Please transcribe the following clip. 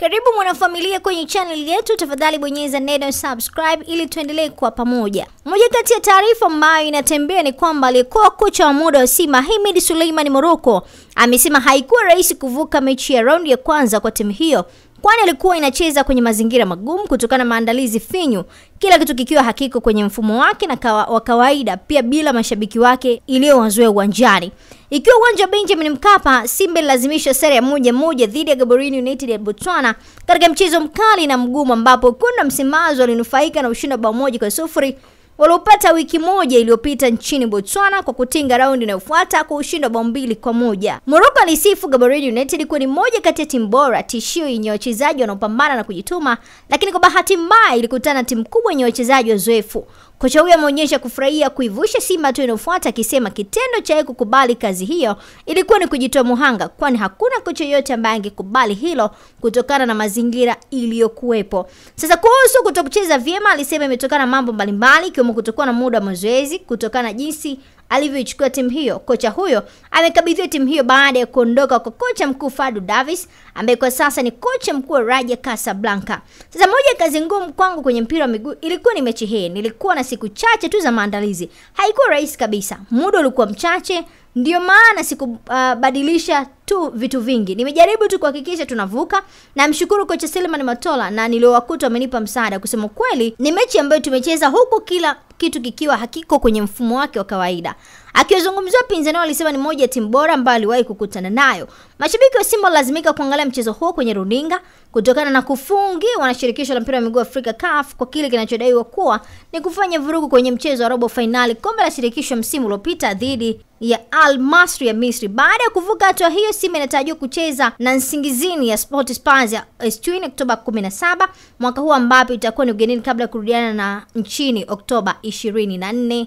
Karibu mwanafamilia kwenye channel yetu, tafadhali bonyeza neno subscribe ili tuendelee kwa pamoja. Moja kati ya taarifa ambayo inatembea ni kwamba aliyekuwa kocha wa muda wa Simba Hemed Suleiman Morocco amesema haikuwa rahisi kuvuka mechi ya raundi ya kwanza kwa timu hiyo, kwani alikuwa inacheza kwenye mazingira magumu kutokana na maandalizi finyu, kila kitu kikiwa hakiko kwenye mfumo wake na wa kawaida, pia bila mashabiki wake iliyowazoea uwanjani. Ikiwa uwanja wa Benjamin Mkapa, Simba ilazimishwa sare ya 1-1 dhidi ya Gaborone United ya Botswana katika mchezo mkali na mgumu, ambapo kuna Msimbazi walinufaika na ushindi wa bao 1-0 waliopata wiki moja iliyopita nchini Botswana kwa kutinga raundi inayofuata kwa ushindi wa bao 2-1. Morocco alisifu Gaborone United kuwa ni moja kati ya timu bora, tishio yenye wachezaji wanaopambana na kujituma, lakini kwa bahati mbaya ilikutana na timu kubwa yenye wachezaji wazoefu. Kocha huyo ameonyesha kufurahia kuivusha Simba tu inayofuata, akisema kitendo cha yeye kukubali kazi hiyo ilikuwa ni kujitoa muhanga, kwani hakuna kocha yote ambaye angekubali hilo kutokana na mazingira iliyokuwepo. Sasa kuhusu kutokucheza vyema, alisema imetokana na mambo mbalimbali ikiwemo kutokuwa na muda wa mazoezi kutokana na jinsi alivyoichukua timu hiyo. Kocha huyo amekabidhiwa timu hiyo baada ya kuondoka kwa kocha mkuu Fadlu Davis ambaye kwa sasa ni kocha mkuu wa Raja Casablanca. Sasa moja ya kazi ngumu kwangu kwenye mpira wa miguu ilikuwa ni mechi hii. Nilikuwa na siku chache tu za maandalizi. Haikuwa rahisi kabisa. Muda ulikuwa mchache, ndio maana sikubadilisha tu vitu vingi. Nimejaribu tu kuhakikisha tunavuka, na mshukuru kocha Selemani Matola na niliowakuta wamenipa msaada. Kusema kweli ni mechi ambayo tumecheza huku kila kitu kikiwa hakiko kwenye mfumo wake wa kawaida. Akiwazungumzia pinzani alisema ni moja ya timu bora ambayo aliwahi kukutana nayo. Mashabiki wa Simba lazimika kuangalia mchezo huo kwenye runinga kutokana na kufungiwa na shirikisho la mpira wa miguu Afrika CAF kwa kile kinachodaiwa kuwa ni kufanya vurugu kwenye mchezo wa robo finali kombe la shirikisho msimu uliopita dhidi ya Al Masry ya Misri. Baada ya kuvuka hatua hiyo, Simba inatarajiwa kucheza na Nsingizini ya Sport Stars ya Eswatini Oktoba 17 mwaka huu, ambapo itakuwa ni ugenini kabla ya kurudiana na nchini Oktoba 24.